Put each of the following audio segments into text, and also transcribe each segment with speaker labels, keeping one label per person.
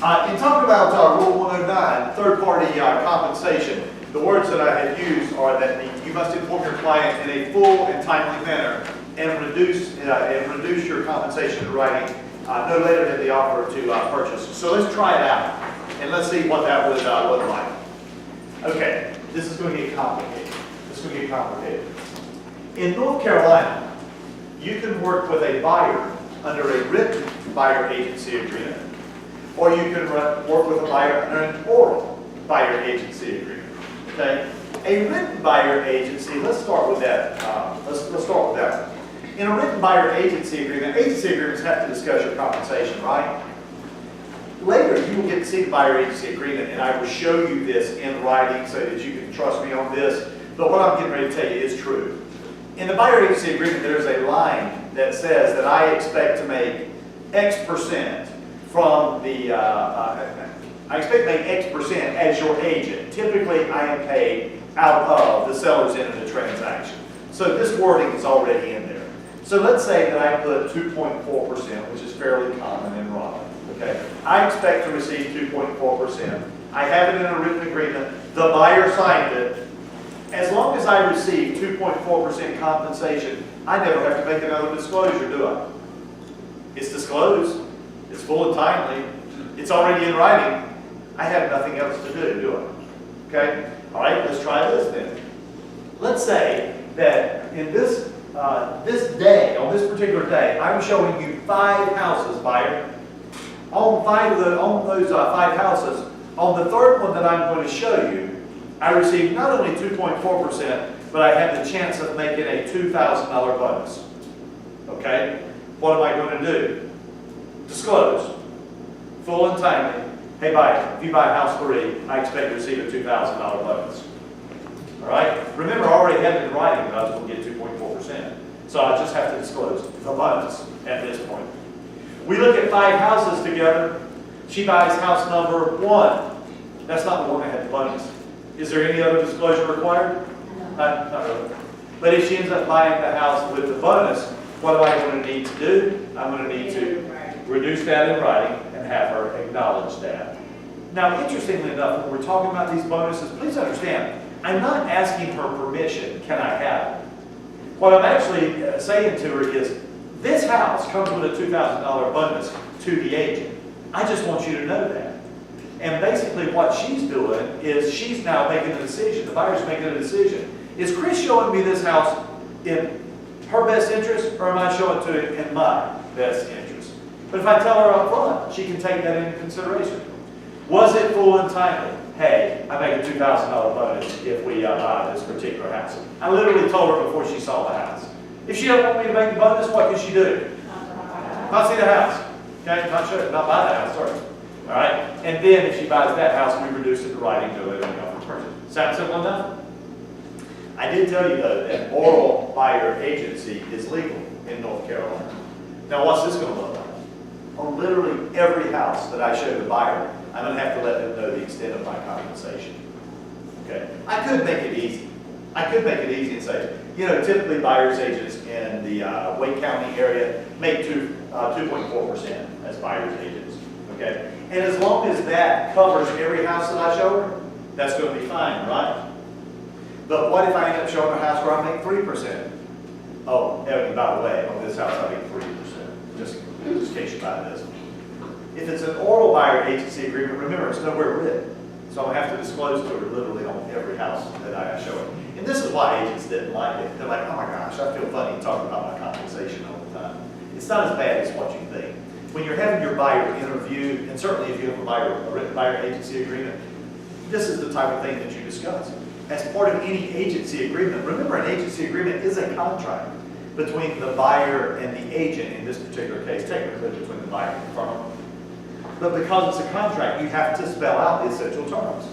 Speaker 1: In talking about Rule 109, third-party compensation, the words that I had used are that you must inform your client in a full and timely manner and reduce your compensation in writing no later than the offer to purchase. So let's try it out, and let's see what that would look like. Okay, this is going to get complicated. In North Carolina, you can work with a buyer under a written buyer agency agreement, or you can work with a buyer under an oral buyer agency agreement. Okay, a written buyer agency. Let's start with that. Let's start with that one. In a written buyer agency agreements have to discuss your compensation, right? Later, you will get to see the buyer agency agreement, and I will show you this in writing so that you can trust me on this. But what I'm getting ready to tell you is true. In the buyer agency agreement, there's a line that says that I expect to make X percent from the, I expect to make X percent as your agent. Typically, I am paid out of the seller's end of the transaction. So this wording is already in there. So let's say that I put 2.4%, which is fairly common in Raleigh. Okay, I expect to receive 2.4%. I have it in a written agreement. The buyer signed it. As long as I receive 2.4% compensation, I never have to make another disclosure, do I? It's disclosed. It's full and timely. It's already in writing. I have nothing else to do I? Okay? All right, let's try this then. Let's say that in this day, on this particular day, I'm showing you 5 houses, buyer. On those 5 houses, on the third one that I'm going to show you, I received not only 2.4%, but I have the chance of making a $2,000 bonus. Okay? What am I going to do? Disclose. Full and timely. Hey, buyer, if you buy house 3, I expect to receive a $2,000 bonus. All right? Remember, I already had it in writing that I was going to get 2.4%. So I just have to disclose the bonus at this point. We look at 5 houses together. She buys house number 1. That's not the one that had the bonus. Is there any other disclosure required? No. Not really. But if she ends up buying the house with the bonus, what am I going to need to do? I'm going to need to reduce that in writing and have her acknowledge that. Now, interestingly enough, when we're talking about these bonuses, please understand, I'm not asking her permission, can I have it? What I'm actually saying to her is, this house comes with a $2,000 bonus to the agent. I just want you to know that. And basically what she's doing is she's now making a decision. The buyer's making a decision. Is Chris showing me this house in her best interest, or am I showing it to it in my best interest? But if I tell her up front, she can take that into consideration. Was it full and timely? Hey, I make a $2,000 bonus if we buy this particular house. I literally told her before she saw the house. If she doesn't want me to make the bonus, what can she do? Not see the house. Okay, not buy the house, sorry. All right, and then if she buys that house, we reduce it to writing no later than the offer of purchase. Sound simple enough? I did tell you though that oral buyer agency is legal in North Carolina. Now, what's this going to look like? On literally every house that I show the buyer, I'm going to have to let them know the extent of my compensation. Okay, I could make it easy. I could make it easy and say, you know, typically buyer's agents in the Wake County area make 2.4% as buyer's agents. Okay, and as long as that covers every house that I show her, that's going to be fine, right? But what if I end up showing a house where I make 3%? Oh, and by the way, on this house I make 3%, just in case you buy this. If it's an oral buyer agency agreement, remember it's nowhere written. So I'm going to have to disclose to her literally on every house that I show her. And this is why agents didn't like it. They're like, oh my gosh, I feel funny talking about my compensation all the time. It's not as bad as what you think. When you're having your buyer interviewed, and certainly if you have a written buyer agency agreement, this is the type of thing that you discuss. As part of any agency agreement, remember an agency agreement is a contract between the buyer and the agent, in this particular case, technically between the buyer and the firm. But because it's a contract, you have to spell out the essential terms.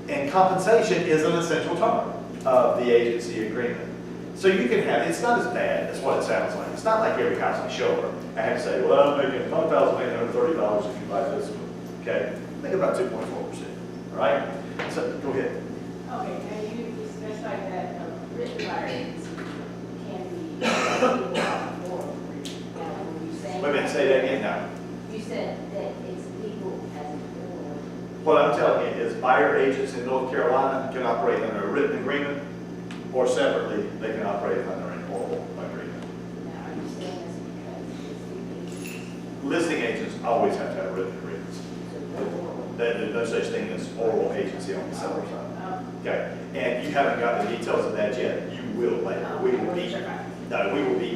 Speaker 1: And compensation is an essential term of the agency agreement. So you can have, it's not as bad as what it sounds like. It's not like every house I show her, I have to say, well, I'm making $5,830 if you buy this one. Okay? Think about 2.4%. All right? So go ahead.
Speaker 2: Okay, and you specified that written buyer agency can be more.
Speaker 1: Wait a minute, say that again now.
Speaker 2: You said that it's legal as
Speaker 1: What I'm telling you is buyer agents in North Carolina can operate under a written agreement, or separately, they can operate under an oral agreement.
Speaker 2: Now, are you saying this because it's
Speaker 1: Listing agents always have to have written agreements. There's no such thing as oral agency on the seller side. Okay, and you haven't got the details of that yet. You will later. We will beat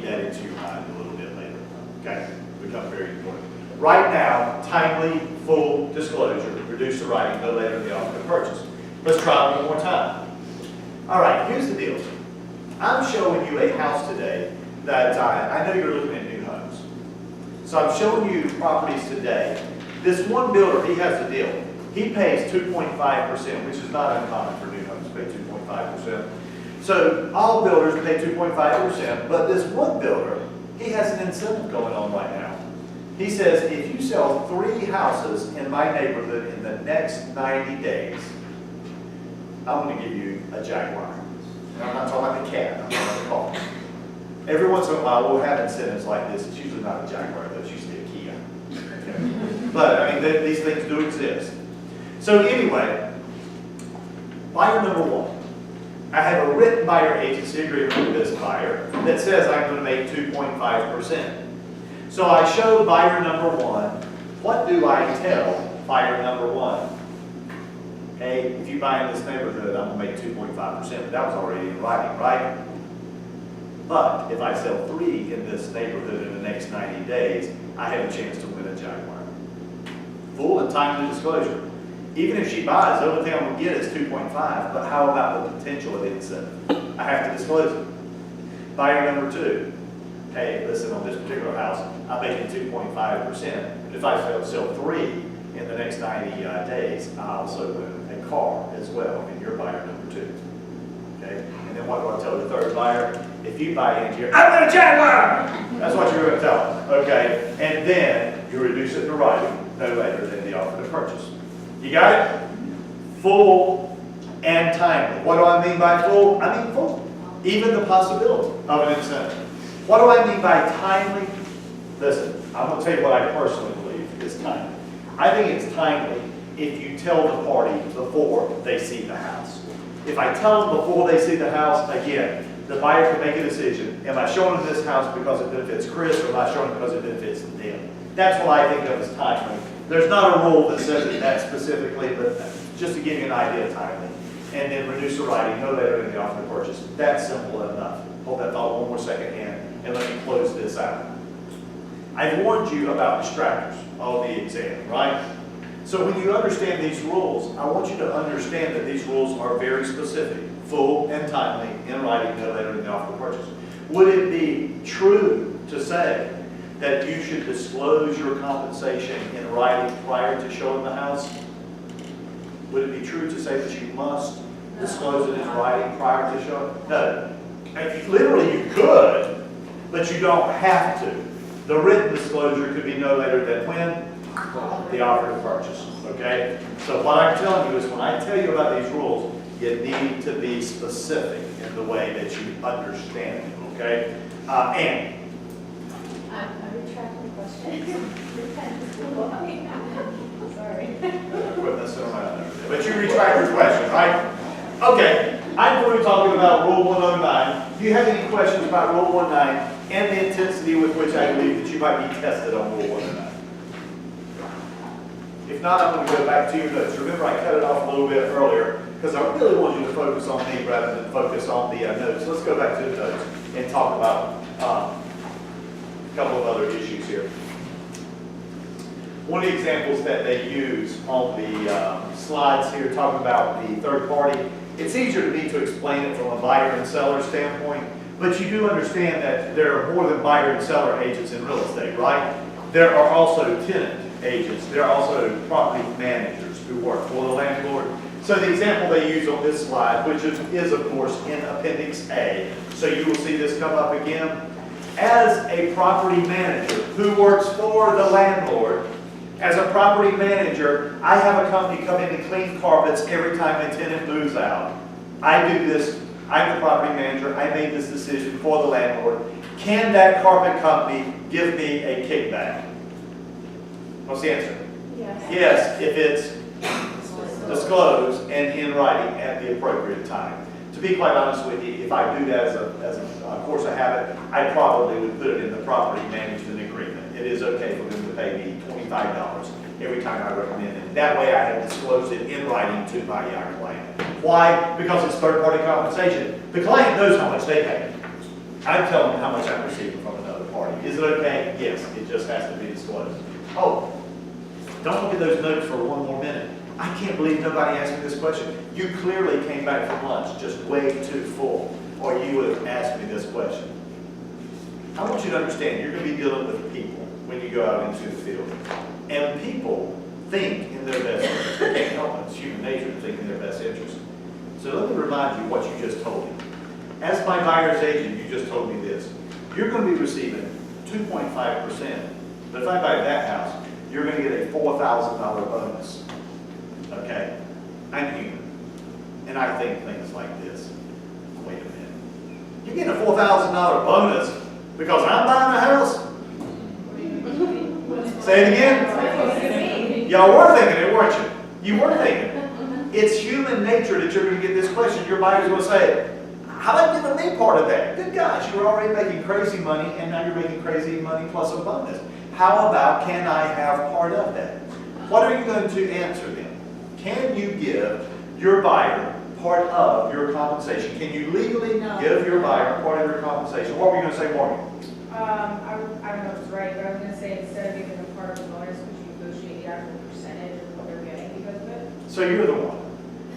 Speaker 1: that into your mind a little bit later. Okay, become very important. Right now, timely, full disclosure, reduce the writing no later than the offer of purchase. Let's try it one more time. All right, here's the deal. I'm showing you a house today that I know you're looking at new homes. So I'm showing you properties today. This one builder, he has a deal. He pays 2.5%, which is not uncommon for new homes to pay 2.5%. So all builders pay 2.5%, but this one builder, he has an incentive going on right now. He says, if you sell 3 houses in my neighborhood in the next 90 days, I'm going to give you a Jaguar. And I'm not talking about the cat, I'm talking about the car. Every once in a while, we'll have incentives like this. It's usually not a Jaguar, though. It's usually a Kia. Okay. But, I mean, these things do exist. So anyway, buyer number 1. I have a written buyer agency agreement with this buyer that says I'm going to make 2.5%. So I show buyer number 1. What do I tell buyer number 1? Hey, if you buy in this neighborhood, I'm going to make 2.5%. But that was already in writing, right? But if I sell 3 in this neighborhood in the next 90 days, I have a chance to win a Jaguar. Full and timely disclosure. Even if she buys, the only thing I'm going to get is 2.5, but how about the potential of the incentive? I have to disclose it. Buyer number 2. Hey, listen, on this particular house, I'm making 2.5%. If I sell 3 in the next 90 days, I also win a car as well, and you're buyer number 2. Okay? And then what do I tell the third buyer? If you buy into here, I'm going to Jaguar! That's what you're going to tell them. Okay? And then you reduce it to writing no later than the offer to purchase. You got it? Full and timely. What do I mean by full? I mean full. Even the possibility of an incentive. What do I mean by timely? Listen, I'm going to tell you what I personally believe is timely. I think it's timely if you tell the party before they see the house. If I tell them before they see the house, again, the buyer can make a decision. Am I showing them this house because it benefits Chris, or am I showing them because it benefits them? That's what I think of as timely. There's not a rule that says it that specifically, but just to give you an idea of timely. And then reduce the writing no later than the offer to purchase. That's simple enough. Hold that thought one more second, and let me close this out. I've warned you about distractors on the exam, right? So when you understand these rules, I want you to understand that these rules are very specific, full and timely, in writing no later than the offer to purchase. Would it be true to say that you should disclose your compensation in writing prior to showing the house? Would it be true to say that you must disclose it in writing prior to showing? No. Literally you could, but you don't have to. The written disclosure could be no later than when? The offer to purchase. Okay? So what I'm telling you is when I tell you about these rules, you need to be specific in the way that you understand them. Okay? And
Speaker 2: I retract the question. Sorry.
Speaker 1: Quit messing around there. But you retract your question, right? Okay, I'm through talking about Rule 109. Do you have any questions about Rule 109 and the intensity with which I believe that you might be tested on Rule 109? If not, I'm going to go back to your notes. Remember, I cut it off a little bit earlier because I really want you to focus on me rather than focus on the notes. Let's go back to the notes and talk about a couple of other issues here. One of the examples that they use on the slides here talking about the third party, it's easier to me to explain it from a buyer and seller standpoint, but you do understand that there are more than buyer and seller agents in real estate, right? There are also tenant agents. There are also property managers who work for the landlord. So the example they use on this slide, which is of course in Appendix A, so you will see this come up again. As a property manager who works for the landlord, as a property manager, I have a company come in and clean carpets every time a tenant moves out. I do this. I'm the property manager. I made this decision for the landlord. Can that carpet company give me a kickback? What's the answer?
Speaker 2: Yes.
Speaker 1: Yes, if it's disclose and in writing at the appropriate time. To be quite honest with you, if I do that as a course of habit, I probably would put it in the property management agreement. It is okay for them to pay me $25 every time I recommend it. That way I have disclosed it in writing to my client. Why? Because it's third-party compensation. The client knows how much they pay. I'm telling them how much I'm receiving from another party. Is it okay? Yes, it just has to be disclosed. Oh, don't look at those notes for one more minute. I can't believe nobody asked me this question. You clearly came back from lunch just way too full, or you would have asked me this question. I want you to understand, you're going to be dealing with people when you go out into the field. And people think in their best interest. They can't help it. It's human nature to think in their best interest. So let me remind you what you just told me. As my buyer's agent, you just told me this. You're going to be receiving 2.5%. But if I buy that house, you're going to get a $4,000 bonus. Okay? I'm human. And I think things like this. Wait a minute. You're getting a $4,000 bonus because I'm buying a house? Say it again. Y'all were thinking it, weren't you? You were thinking it. It's human nature that you're going to get this question. Your buyer's going to say, how about giving me part of that? Good gosh, you were already making crazy money, and now you're making crazy money plus a bonus. How about, can I have part of that? What are you going to answer them? Can you give your buyer part of your compensation? Can you legally give your buyer part of your compensation? What were you going to say, Morgan?
Speaker 3: I don't know if it's right, but I was going to say instead of giving them part of the bonus, would you negotiate the actual percentage of what they're getting because of it?
Speaker 1: So you're the one.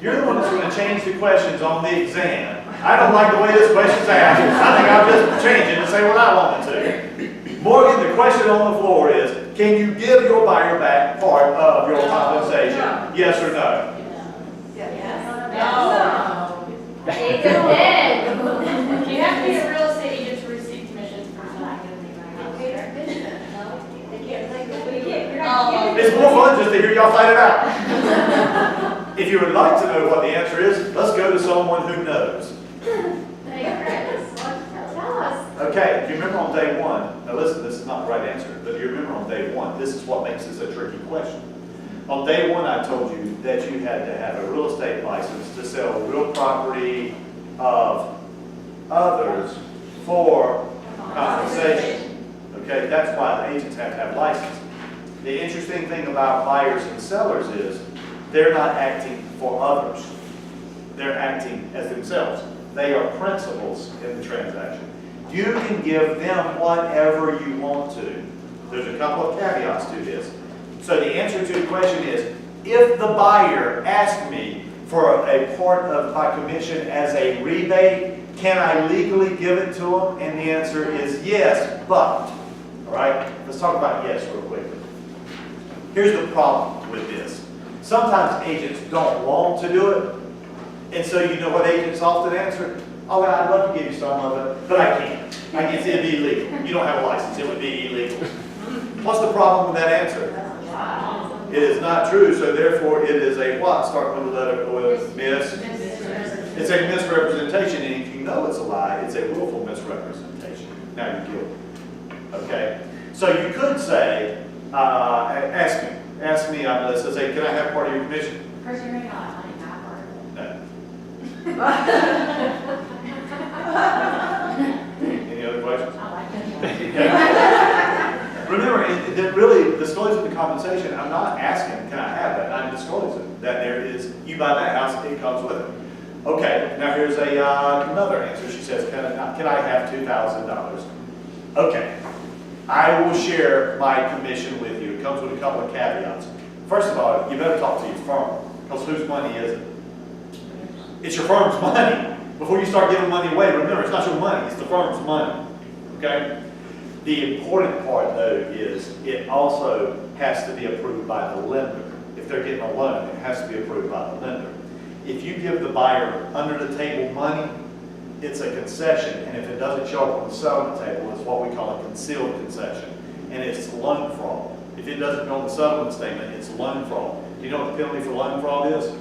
Speaker 1: You're the one that's going to change the questions on the exam. I don't like the way this question's asked. I think I'll just change it and say what I want it to. Morgan, the question on the floor is, can you give your buyer back part of your compensation?
Speaker 3: No.
Speaker 1: Yes or no?
Speaker 2: Yes.
Speaker 3: No.
Speaker 2: It depends.
Speaker 3: You have to be a real estate agent to receive commissions for not giving me my house.
Speaker 1: It's more fun just to hear y'all fight it out. If you would like to know what the answer is, let's go to someone who knows.
Speaker 2: Tell us.
Speaker 1: Okay, do you remember on day one? Now listen, this is not the right answer, but do you remember on day one? This is what makes this a tricky question. On day one, I told you that you had to have a real estate license to sell real property of others for compensation. Okay, that's why the agents have to have license. The interesting thing about buyers and sellers is they're not acting for others. They're acting as themselves. They are principals in the transaction. You can give them whatever you want to. There's a couple of caveats to this. So the answer to the question is, if the buyer asked me for a part of my commission as a rebate, can I legally give it to them? And the answer is yes, but. All right, let's talk about yes real quickly. Here's the problem with this. Sometimes agents don't want to do it. And so you know what agents often answer? Oh, well, I'd love to give you some of it, but I can't. I can't say it'd be illegal. You don't have a license. It would be illegal. What's the problem with that answer? It is not true, so therefore it is a what? Start with the letter miss. It's a misrepresentation, and if you know it's a lie, it's a willful misrepresentation. Now you're guilty. Okay? So you could say, ask me, Melissa, say, can I have part of your commission?
Speaker 2: Of course, you're making a lot of money, not part of it.
Speaker 1: No. Any other questions?
Speaker 2: I like that.
Speaker 1: Remember, that really disclosing the compensation, I'm not asking, can I have that? I'm disclosing that there is, you buy that house, it comes with it. Okay, now here's another answer. She says, can I have $2,000? Okay, I will share my commission with you. It comes with a couple of caveats. First of all, you better talk to your firm, because whose money is it? It's your firm's money. Before you start giving money away, remember, it's not your money, it's the firm's money. Okay? The important part, though, is it also has to be approved by the lender. If they're getting a loan, it has to be approved by the lender. If you give the buyer under-the-table money, it's a concession, and if it doesn't show up on the settlement table, it's what we call a concealed concession, and it's loan fraud. If it doesn't go on the settlement statement, it's loan fraud. Do you know what the penalty for loan fraud is?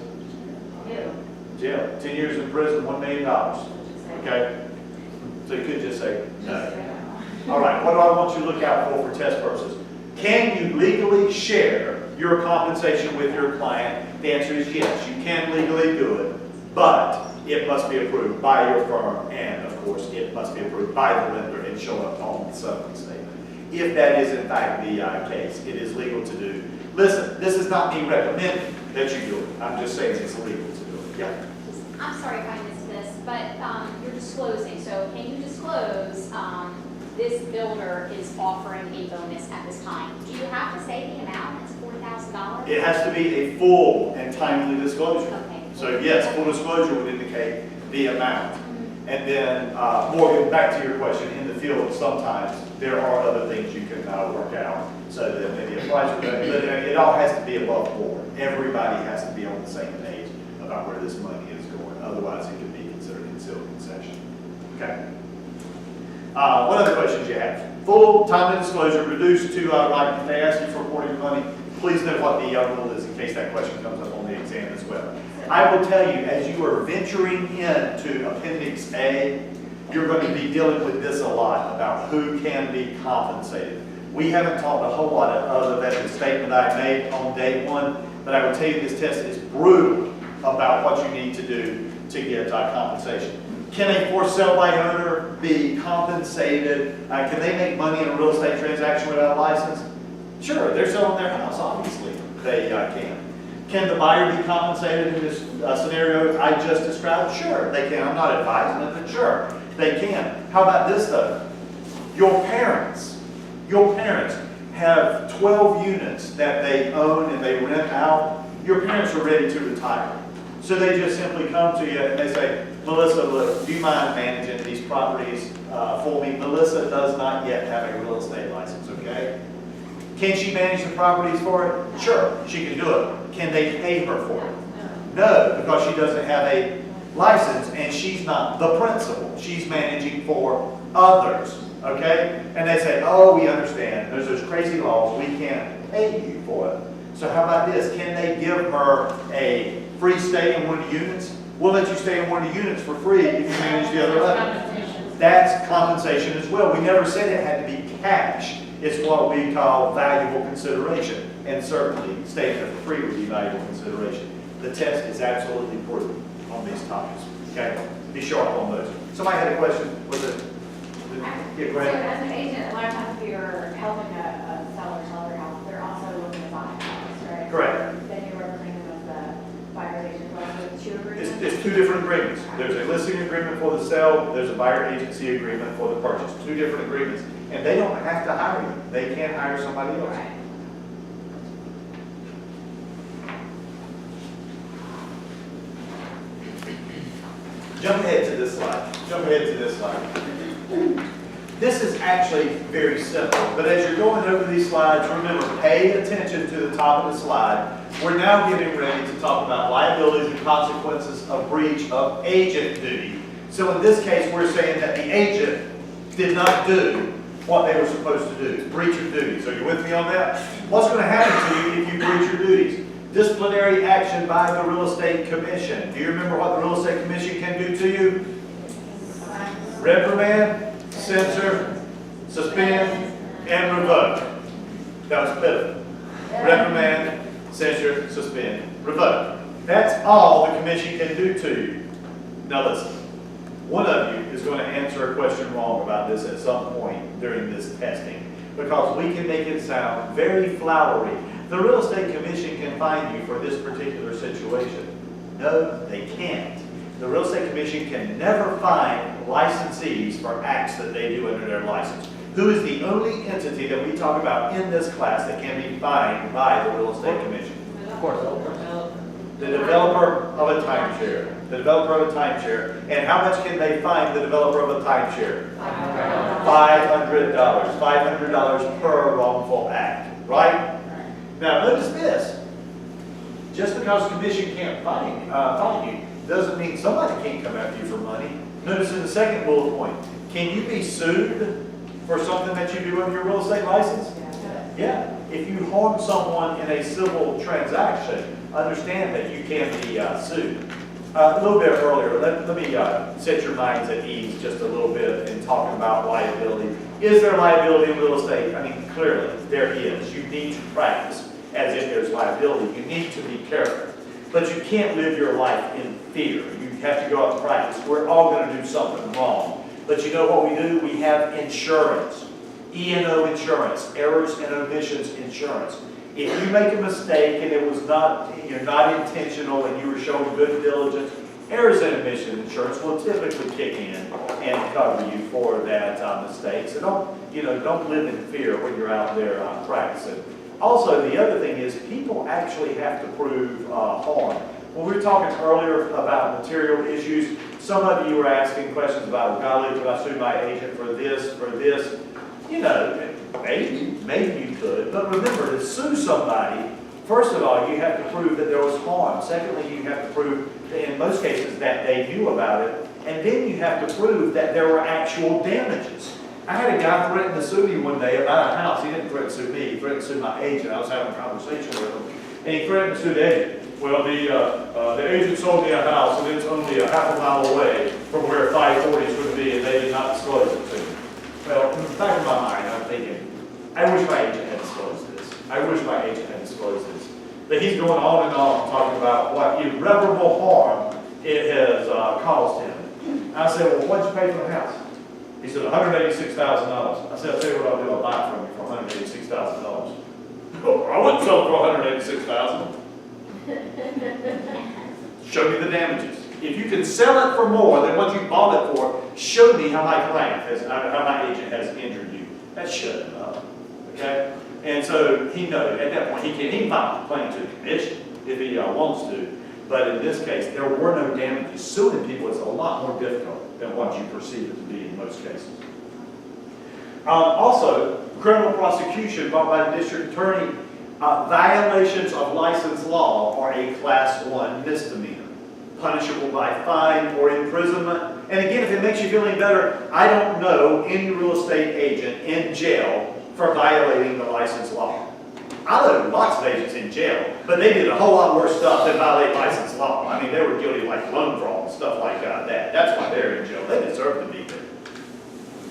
Speaker 1: Jail. 10 years in prison, $1 million. Okay? So you could just say no. All right, what do I want you to look out for test purposes? Can you legally share your compensation with your client? The answer is yes, you can legally do it, but it must be approved by your firm, and of course, it must be approved by the lender and show up on the settlement statement. If that is in fact the case, it is legal to do. Listen, this is not me recommending that you do it. I'm just saying it's legal to do it. Yeah.
Speaker 4: I'm sorry if I missed this, but you're disclosing, so can you disclose this builder is offering a bonus at this time? Do you have to say the amount? It's $4,000?
Speaker 1: It has to be a full and timely disclosure.
Speaker 4: Okay.
Speaker 1: So yes, full disclosure would indicate the amount. And then, Morgan, back to your question, in the field, sometimes there are other things you can work out. So that maybe a price, but it all has to be above board. Everybody has to be on the same page about where this money is going. Otherwise, it could be considered concealed concession. Okay. What other questions you have? Full timely disclosure, reduced to, like if they ask you for reporting money, please know what the rule is in case that question comes up on the exam as well. I will tell you, as you are venturing into Appendix A, you're going to be dealing with this a lot about who can be compensated. We haven't talked a whole lot other than the statement I made on day one, but I will tell you this test is brutal about what you need to do to get compensation. Can a for sale by owner be compensated? Can they make money in a real estate transaction without a license? Sure, they're selling their house, obviously they can. Can the buyer be compensated in this scenario I just described? Sure, they can. I'm not advising them, but sure, they can. How about this though? Your parents have 12 units that they own and they rent out. Your parents are ready to retire. So they just simply come to you and they say, Melissa, look, do you mind managing these properties for me? Melissa does not yet have a real estate license, okay? Can she manage the properties for it? Sure, she can do it. Can they pay her for it? No, because she doesn't have a license and she's not the principal. She's managing for others, okay? And they say, oh, we understand. There's those crazy laws. We can't pay you for it. So how about this? Can they give her a free stay in one of the units? We'll let you stay in one of the units for free if you manage the other 11. That's compensation as well. We never said it had to be cash. It's what we call valuable consideration. And certainly staying there for free would be valuable consideration. The test is absolutely proven on these topics. Okay? Be sharp on those. Somebody had a question? Was it? Yeah, go
Speaker 2: So
Speaker 1: ahead.
Speaker 2: as an agent, a lot of times if you're helping a seller sell their house, they're also looking to buy a house, right?
Speaker 1: Correct.
Speaker 2: Then you're representing them as the buyer's agent, well, with two agreements?
Speaker 1: It's two different agreements. There's a listing agreement for the sale. There's a buyer agency agreement for the purchase. Two different agreements. And they don't have to hire you. They can hire somebody else.
Speaker 2: Right.
Speaker 1: Jump ahead to this slide. Jump ahead to this slide. This is actually very simple, but as you're going over these slides, remember, pay attention to the top of the slide. We're now getting ready to talk about liabilities and consequences of breach of agent duty. So in this case, we're saying that the agent did not do what they were supposed to do, breach of duties. Are you with me on that? What's going to happen to you if you breach your duties? Disciplinary action by the real estate commission. Do you remember what the real estate commission can do to you? Reprimand, censor, suspend, and revoke. That was pitiful. Reprimand, censure, suspend, revoke. That's all the commission can do to you. Now listen, one of you is going to answer a question wrong about this at some point during this testing because we can make it sound very flowery. The real estate commission can fine you for this particular situation. No, they can't. The real estate commission can never fine licensees for acts that they do under their license. Who is the only entity that we talk about in this class that can be fined by the real estate commission?
Speaker 5: Of course.
Speaker 1: The developer of a timeshare. The developer of a timeshare. And how much can they fine the developer of a timeshare? $500. $500 per wrongful act. Right? Now notice this. Just because the commission can't fine you doesn't mean somebody can't come after you for money. Notice in the second bullet point, can you be sued for something that you do under your real estate license? Yeah. If you harm someone in a civil transaction, understand that you can be sued. A little bit earlier, let me set your minds at ease just a little bit in talking about liability. Is there liability in real estate? I mean, clearly there is. You need to practice. as if there's liability. You need to be careful. But you can't live your life in fear. You have to go out and practice. We're all going to do something wrong. But you know what we do? We have insurance. E&O insurance, errors and omissions insurance. If you make a mistake and it was not, not intentional and you were showing good diligence, errors and omission insurance will typically kick in and cover you for that mistake. So don't live in fear when you're out there practicing. Also, the other thing is people actually have to prove harm. When we were talking earlier about material issues, some of you were asking questions about, golly, could I sue my agent for this, for this? Maybe you could, but remember, to sue somebody, first of all, you have to prove that there was harm. Secondly, you have to prove, in most cases, that they knew about it. And then you have to prove that there were actual damages. I had a guy threaten to sue me one day about a house. He didn't threaten to sue me, he threatened to sue my agent. I was having a conversation with him. And he threatened to sue the agent. Well, the agent sold me a house, and it's only a half a mile away from where 540 is going to be, and they did not disclose it to me. Well, in the back of my mind, I'm thinking, I wish my agent had disclosed this. I wish my agent had disclosed this. But he's going on and on talking about what irreparable harm it has caused him. And I said, well, what'd you pay for the house? He said, $186,000. I said, I'll tell you what I'll do, I'll buy it from you for $186,000. Oh, I wouldn't sell it for $186,000. Show me the damages. If you can sell it for more than what you bought it for, show me how my how my agent has injured you. That's shutting up, okay? And so he knows at that point he can file a complaint to the commission if he wants to. But in this case, there were no damages. Suing people is a lot more difficult than what you perceive it to be in most cases. Also, criminal prosecution brought by the district attorney, violations of license law are a class 1 misdemeanor, punishable by fine or imprisonment. And again, if it makes you feel any better, I don't know any real estate agent in jail for violating the license law. I know lots of agents in jail, but they did a whole lot worse stuff than violate license law. I mean, they were guilty of like loan fraud and stuff like that. That's why they're in jail. They deserve to be there.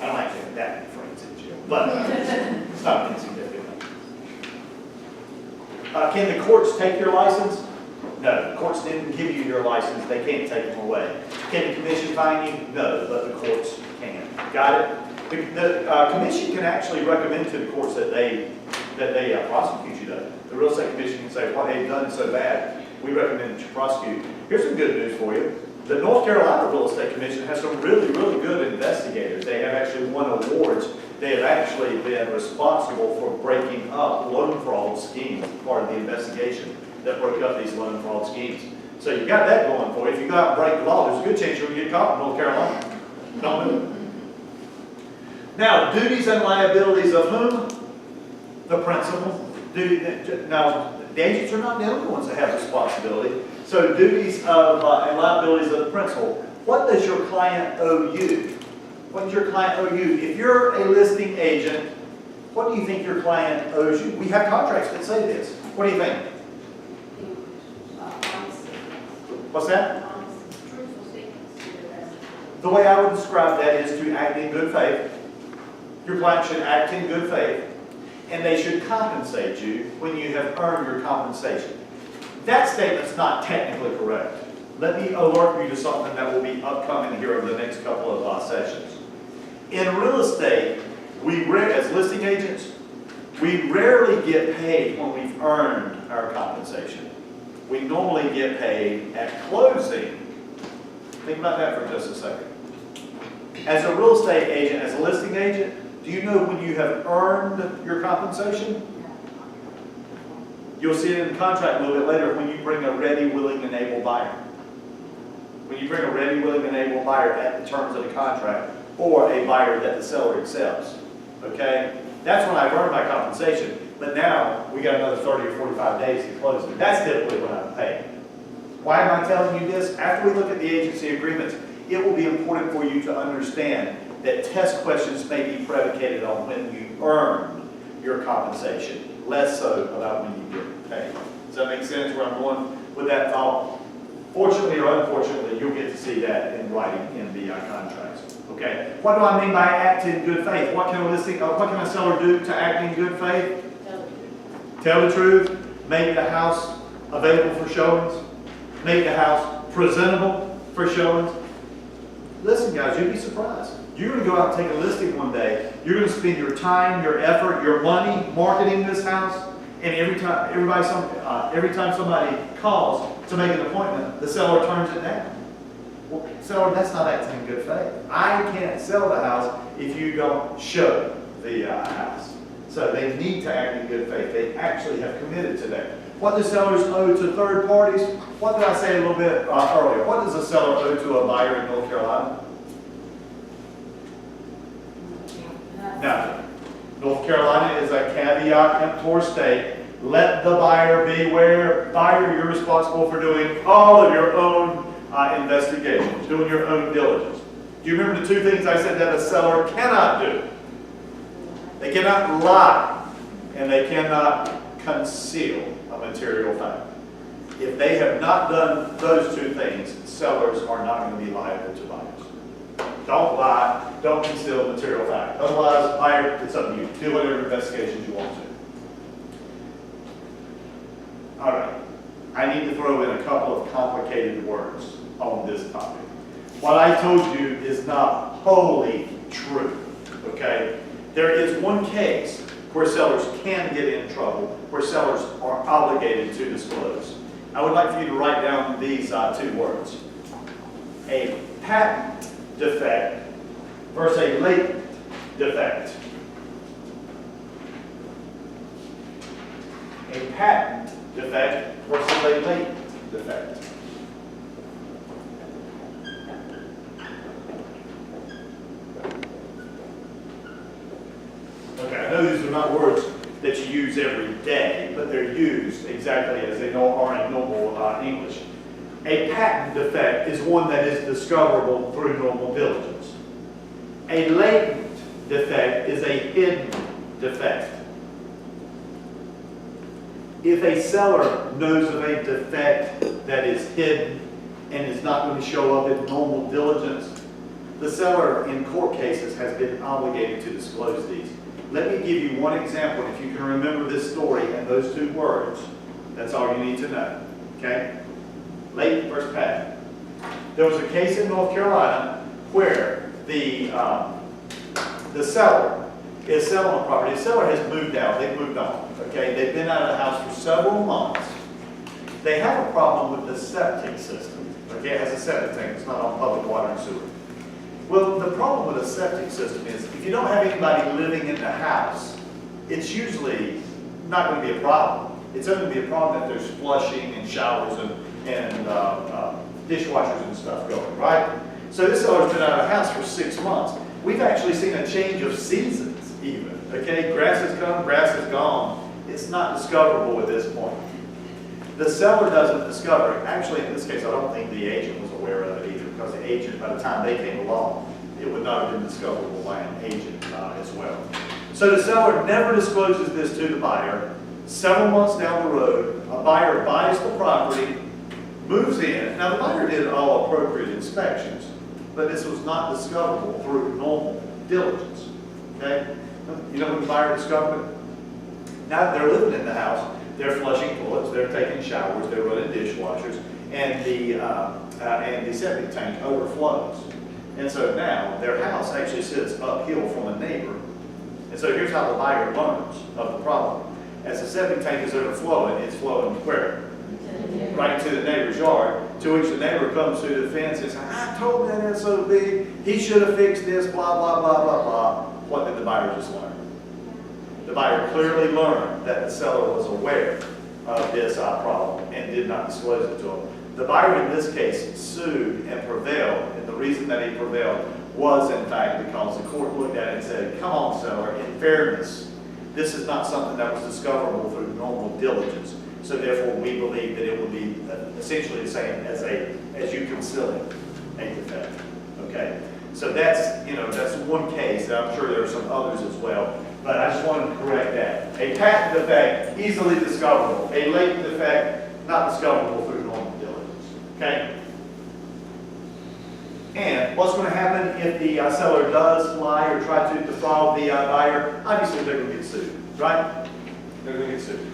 Speaker 1: I don't actually have that many friends in jail, but it's not insignificant. Can the courts take your license? No, the courts didn't give you your license. They can't take them away. Can the commission fine you? No, but the courts can. Got it? The commission can actually recommend to the courts that they prosecute you though. The real estate commission can say, what they've done so bad, we recommend that you prosecute. Here's some good news for you. The North Carolina Real Estate Commission has some really, really good investigators. They have actually won awards. They have actually been responsible for breaking up loan fraud schemes, part of the investigation that broke up these loan fraud schemes. So you got that going for you. If you go out and break the law, there's a good chance you're going to get caught in North Carolina. Don't do it. Now, duties and liabilities of whom? The principal. Now, the agents are not the only ones that have responsibility. So duties of and liabilities of the principal. What does your client owe you? What does your client owe you? If you're a listing agent, what do you think your client owes you? We have contracts that say this. What do you think? What's that? The way I would describe that is to act in good faith. Your client should act in good faith, and they should compensate you when you have earned your compensation. That statement's not technically correct. Let me alert you to something that will be upcoming here over the next couple of sessions. In real estate, as listing agents, we rarely get paid when we've earned our compensation. We normally get paid at closing. Think about that for just a second. As a real estate agent, as a listing agent, do you know when you have earned your compensation? You'll see it in the contract a little bit later when you bring a ready, willing, and able buyer. When you bring a ready, willing, and able buyer at the terms of the contract, or a buyer that the seller accepts. Okay? That's when I've earned my compensation. But now, we got another 30 or 45 days to close it. That's typically when I'm paid. Why am I telling you this? After we look at the agency agreements, it will be important for you to understand that test questions may be predicated on when you earn your compensation, less so about when you get paid. Does that make sense where I'm going with that thought? Fortunately or unfortunately, you'll get to see that in writing in the contracts. Okay. What do I mean by act in good faith? What can a seller do to act in good faith?
Speaker 2: Tell the truth.
Speaker 1: Tell the truth. make the house available for showings, make the house presentable for showings. Listen, guys, you'd be surprised. You're going to go out and take a listing one day. You're going to spend your time, your effort, your money marketing this house, and every time somebody calls to make an appointment, the seller turns it down. Well, seller, that's not acting in good faith. I can't sell the house if you don't show the house. So they need to act in good faith. They actually have committed to that. What do sellers owe to third parties? What did I say a little bit earlier? What does a seller owe to a buyer in North Carolina? Nothing. North Carolina is a caveat emptor state. Let the buyer beware. Buyer, you're responsible for doing all of your own investigations, doing your own diligence. Do you remember the two things I said that a seller cannot do? They cannot lie, and they cannot conceal a material fact. If they have not done those two things, sellers are not going to be liable to buyers. Don't lie, don't conceal material fact. Otherwise, buyer, it's up to you. Do whatever investigations you want to. All right. I need to throw in a couple of complicated words on this topic. What I told you is not wholly true, okay? There is one case where sellers can get in trouble, where sellers are obligated to disclose. I would like for you to write down these two words. A patent defect versus a latent defect. A patent defect versus a latent defect. Okay, I know these are not words that you use every day, but they're used exactly as they are in normal English. A patent defect is one that is discoverable through normal diligence. A latent defect is a hidden defect. If a seller knows of a defect that is hidden and is not going to show up in normal diligence, the seller in court cases has been obligated to disclose these. Let me give you one example. If you can remember this story and those two words, that's all you need to know. Okay? Latent versus patent. There was a case in North Carolina where the seller is selling a property. The seller has moved out. They've moved on. Okay? They've been out of the house for several months. They have a problem with the septic system. Okay? It has a septic tank. It's not on public water and sewer. Well, the problem with a septic system is if you don't have anybody living in the house, it's usually not going to be a problem. It's only going to be a problem if there's flushing and showers and dishwashers and stuff going, right? So this seller's been out of the house for 6 months. We've actually seen a change of seasons even, okay? Grass has come, grass is gone. It's not discoverable at this point. The seller doesn't discover it. Actually, in this case, I don't think the agent was aware of it either, because the agent, by the time they came along, it would not have been discoverable by an agent as well. So the seller never discloses this to the buyer. Several months down the road, a buyer buys the property, moves in. Now, the buyer did all appropriate inspections, but this was not discoverable through normal diligence. Okay? You know when the buyer discovered it? Now they're living in the house. They're flushing toilets, they're taking showers, they're running dishwashers, and the septic tank overflows. And so now their house actually sits uphill from a neighbor. And so here's how the buyer learns of the problem. As the septic tank is overflowing, it's flowing where? Right to the neighbor's yard, to which the neighbor comes through the fence and says, I told that SOB, he should have fixed this, blah, blah, blah, blah, blah. What did the buyer just learn? The buyer clearly learned that the seller was aware of this problem and did not disclose it to him. The buyer in this case sued and prevailed, and the reason that he prevailed was in fact because the court looked at it and said, come on seller, in fairness, this is not something that was discoverable through normal diligence, so therefore we believe that it would be essentially the same as you concealing a defect. Okay? So that's one case, and I'm sure there are some others as well. But I just wanted to correct that. A patent defect, easily discoverable. A latent defect, not discoverable through normal diligence. Okay? And what's going to happen if the seller does lie or try to defraud the buyer? Obviously, they're going to get sued, right? They're going to get sued.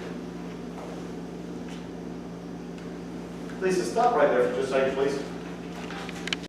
Speaker 1: Lisa, stop right there for just a second, please.